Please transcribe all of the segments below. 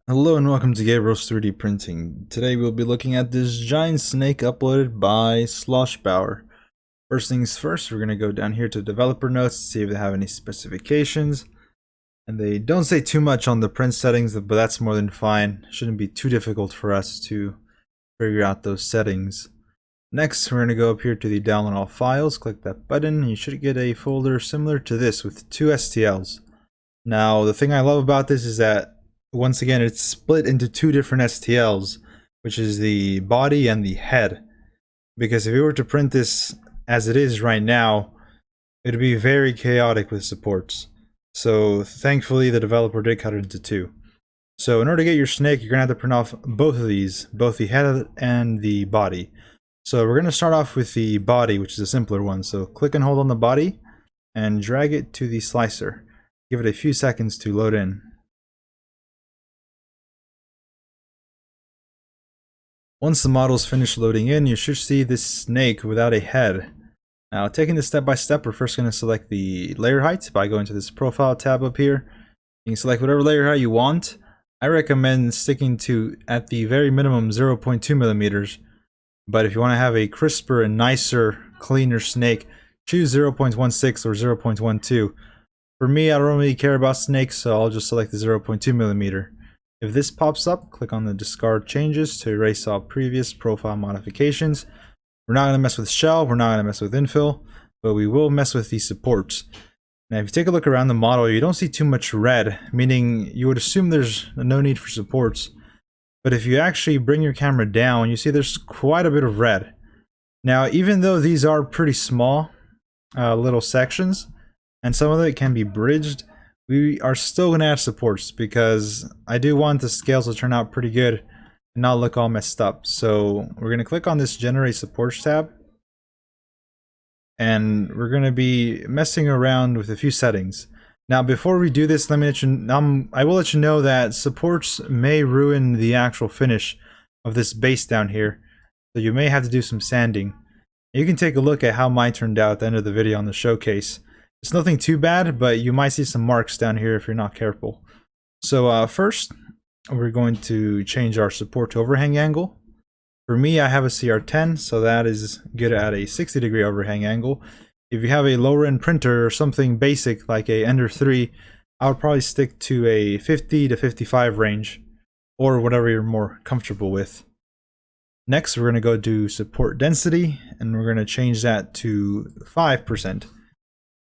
Hello and welcome to Gabriel's 3D Printing. Today we'll be looking at this giant snake uploaded by Sloshbauer. First things first, we're going to go down here to developer notes to see if they have any specifications. And they don't say too much on the print settings, but that's more than fine. Shouldn't be too difficult for us to figure out those settings. Next, we're going to go up here to the download all files, click that button, and you should get a folder similar to this with two STLs. Now, the thing I love about this is that once again, it's split into two different STLs, which is the body and the head. Because if we were to print this as it is right now, it would be very chaotic with supports. So thankfully, the developer did cut it into two. So in order to get your snake, you're going to have to print off both of these, both the head and the body. So we're going to start off with the body, which is a simpler one. So click and hold on the body and drag it to the slicer. Give it a few seconds to load in. Once the model is finished loading in, you should see this snake without a head. Now, taking this step by step, we're first going to select the layer height by going to this profile tab up here. You can select whatever layer height you want. I recommend sticking to, at the very minimum, 0.2 millimeters. But if you want to have a crisper and nicer, cleaner snake, choose 0.16 or 0.12. For me, I don't really care about snakes, so I'll just select the 0.2 millimeter. If this pops up, click on the discard changes to erase all previous profile modifications. We're not going to mess with shell, we're not going to mess with infill, but we will mess with the supports. Now if you take a look around the model, you don't see too much red, meaning you would assume there's no need for supports. But if you actually bring your camera down, you see there's quite a bit of red. Now even though these are pretty small little sections, and some of it can be bridged, we are still going to add supports because I do want the scales to turn out pretty good and not look all messed up. So we're going to click on this Generate Supports tab. And we're going to be messing around with a few settings. Now before we do this, let me let you, I will let you know that supports may ruin the actual finish of this base down here. So you may have to do some sanding. You can take a look at how mine turned out at the end of the video on the showcase. It's nothing too bad, but you might see some marks down here if you're not careful. So first, we're going to change our support to overhang angle. For me, I have a CR10, so that is good at a 60-degree overhang angle. If you have a lower-end printer or something basic like a Ender 3, I would probably stick to a 50 to 55 range, or whatever you're more comfortable with. Next, we're going to go to support density, and we're going to change that to 5%.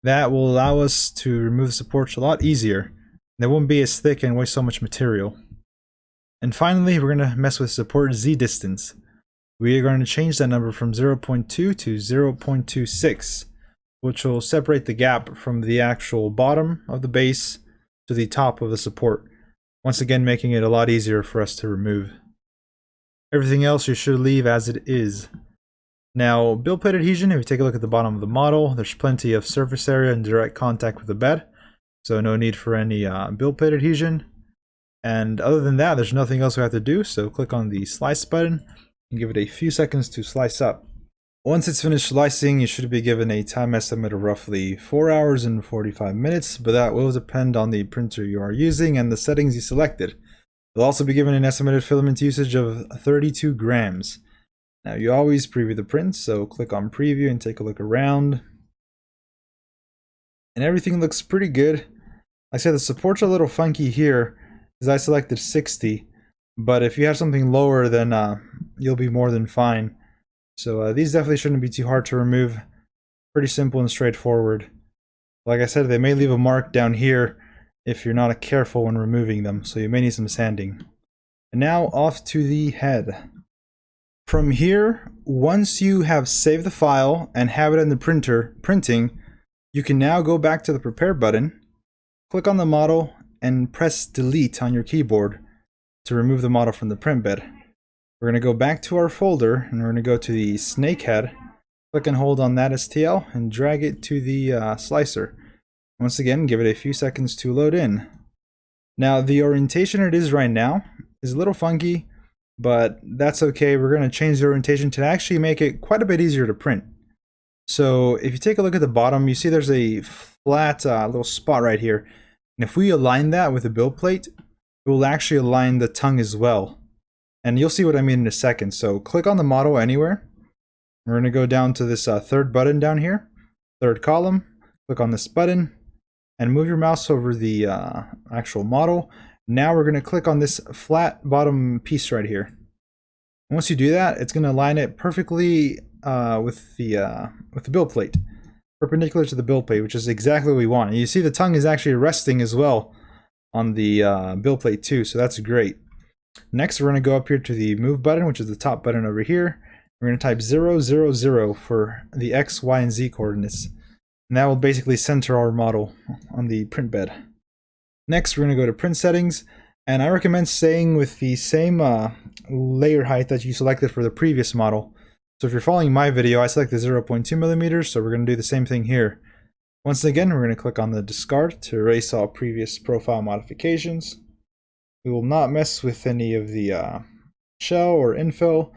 That will allow us to remove supports a lot easier. They won't be as thick and waste so much material. And finally, we're going to mess with support Z distance. We are going to change that number from 0.2 to 0.26, which will separate the gap from the actual bottom of the base to the top of the support. Once again, making it a lot easier for us to remove. Everything else you should leave as it is. Now, build plate adhesion, if you take a look at the bottom of the model, there's plenty of surface area in direct contact with the bed, so no need for any build plate adhesion. And other than that, there's nothing else we have to do, so click on the slice button and give it a few seconds to slice up. Once it's finished slicing, you should be given a time estimate of roughly 4 hours and 45 minutes, but that will depend on the printer you are using and the settings you selected. You'll also be given an estimated filament usage of 32 grams. Now you always preview the print, so click on preview and take a look around. And everything looks pretty good. Like I said, the support's a little funky here, as I selected 60. But if you have something lower, then you'll be more than fine. So these definitely shouldn't be too hard to remove. Pretty simple and straightforward. Like I said, they may leave a mark down here if you're not careful when removing them, so you may need some sanding. And now off to the head. From here, once you have saved the file and have it in the printer printing, you can now go back to the Prepare button, click on the model, and press Delete on your keyboard to remove the model from the print bed. We're going to go back to our folder, and we're going to go to the snake head, click and hold on that STL, and drag it to the slicer. Once again, give it a few seconds to load in. Now, the orientation it is right now is a little funky, but that's okay. We're going to change the orientation to actually make it quite a bit easier to print. So if you take a look at the bottom, you see there's a flat little spot right here. And if we align that with a build plate, it will actually align the tongue as well. And you'll see what I mean in a second. So click on the model anywhere. We're going to go down to this third button down here, third column. Click on this button and move your mouse over the actual model. Now we're going to click on this flat bottom piece right here. Once you do that, it's going to align it perfectly with the build plate, perpendicular to the build plate, which is exactly what we want. And you see the tongue is actually resting as well on the build plate too, so that's great. Next, we're going to go up here to the move button, which is the top button over here. We're going to type 0, 0, 0 for the X, Y, and Z coordinates. And that will basically center our model on the print bed. Next, we're going to go to print settings, and I recommend staying with the same layer height that you selected for the previous model. So if you're following my video, I selected 0.2 millimeters, so we're going to do the same thing here. Once again, we're going to click on the discard to erase all previous profile modifications. We will not mess with any of the shell or infill,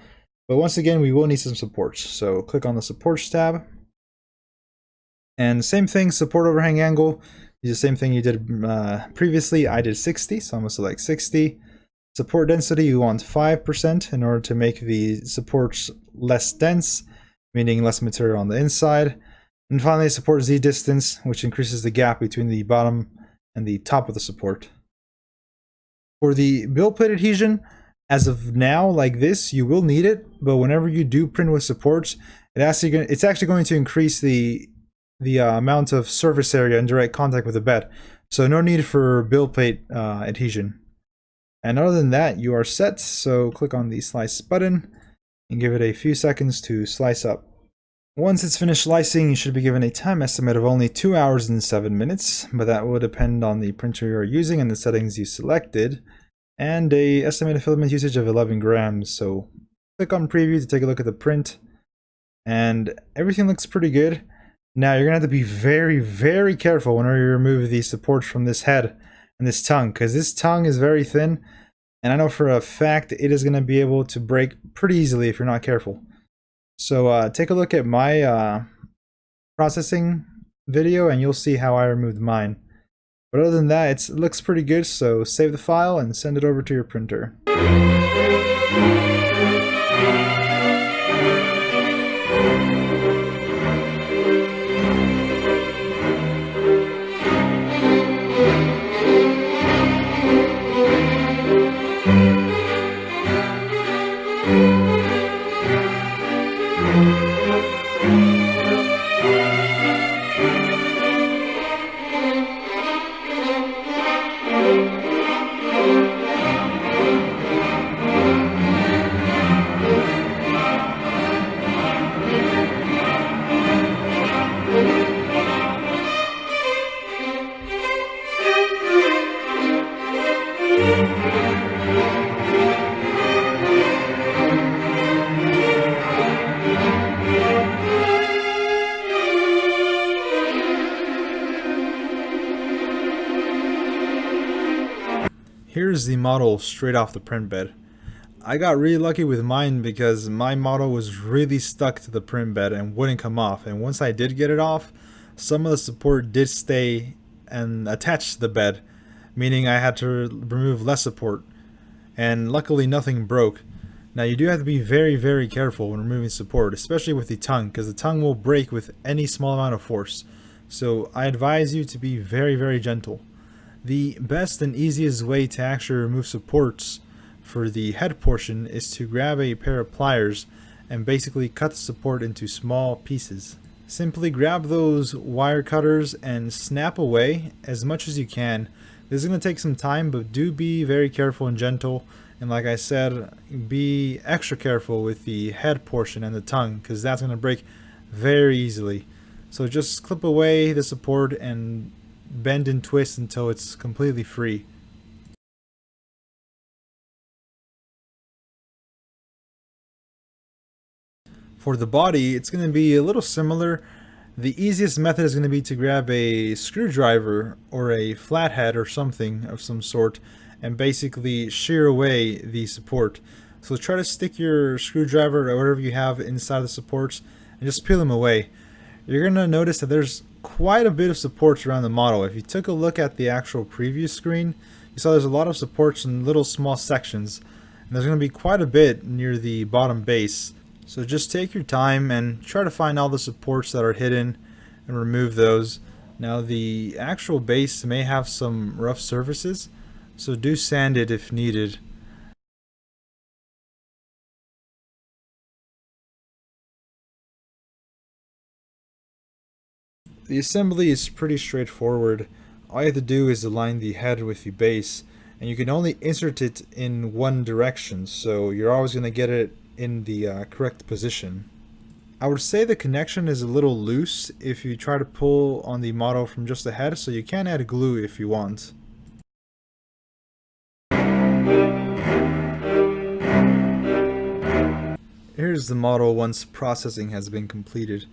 but once again, we will need some supports. So click on the supports tab. And same thing, support overhang angle. Use the same thing you did previously. I did 60, so I'm going to select 60. Support density, you want 5% in order to make the supports less dense, meaning less material on the inside. And finally, support Z distance, which increases the gap between the bottom and the top of the support. For the build plate adhesion, as of now, like this, you will need it, but whenever you do print with supports, it's actually going to increase the amount of surface area in direct contact with the bed. So no need for build plate adhesion. And other than that, you are set. So click on the slice button and give it a few seconds to slice up. Once it's finished slicing, you should be given a time estimate of only 2 hours and 7 minutes, but that will depend on the printer you're using and the settings you selected, and a estimated filament usage of 11 grams. So click on preview to take a look at the print, and everything looks pretty good. Now you're gonna have to be very, very careful whenever you remove the supports from this head and this tongue, because this tongue is very thin, and I know for a fact it is gonna be able to break pretty easily if you're not careful. So take a look at my processing video and you'll see how I removed mine. But other than that, it looks pretty good, so save the file and send it over to your printer. Here's the model straight off the print bed. I got really lucky with mine because my model was really stuck to the print bed and wouldn't come off, and once I did get it off, some of the support did stay and attach to the bed, meaning I had to remove less support, and luckily nothing broke. Now you do have to be very, very careful when removing support, especially with the tongue, because the tongue will break with any small amount of force. So I advise you to be very, very gentle. The best and easiest way to actually remove supports for the head portion is to grab a pair of pliers and basically cut the support into small pieces. Simply grab those wire cutters and snap away as much as you can. This is going to take some time, but do be very careful and gentle. And like I said, be extra careful with the head portion and the tongue, because that's going to break very easily. So just clip away the support and bend and twist until it's completely free. For the body, it's going to be a little similar. The easiest method is going to be to grab a screwdriver or a flathead or something of some sort and basically shear away the support. So try to stick your screwdriver or whatever you have inside the supports and just peel them away. You're going to notice that there's quite a bit of supports around the model. If you took a look at the actual preview screen, You saw there's a lot of supports in little small sections, and there's going to be quite a bit near the bottom base. So just take your time and try to find all the supports that are hidden and remove those. Now the actual base may have some rough surfaces, so do sand it if needed. The assembly is pretty straightforward. All you have to do is align the head with the base, and you can only insert it in one direction, so you're always going to get it in the correct position. I would say the connection is a little loose if you try to pull on the model from just the head, so you can add glue if you want. Here's the model once processing has been completed.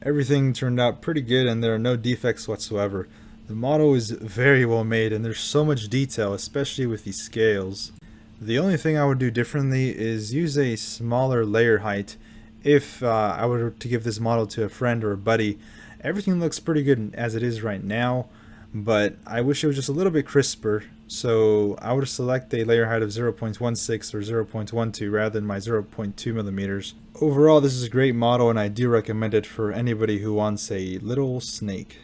Everything turned out pretty good and there are no defects whatsoever. The model is very well made and there's so much detail, especially with these scales. The only thing I would do differently is use a smaller layer height if I were to give this model to a friend or a buddy. Everything looks pretty good as it is right now, but I wish it was just a little bit crisper, so I would select a layer height of 0.16 or 0.12 rather than my 0.2 millimeters. Overall, this is a great model and I do recommend it for anybody who wants a little snake.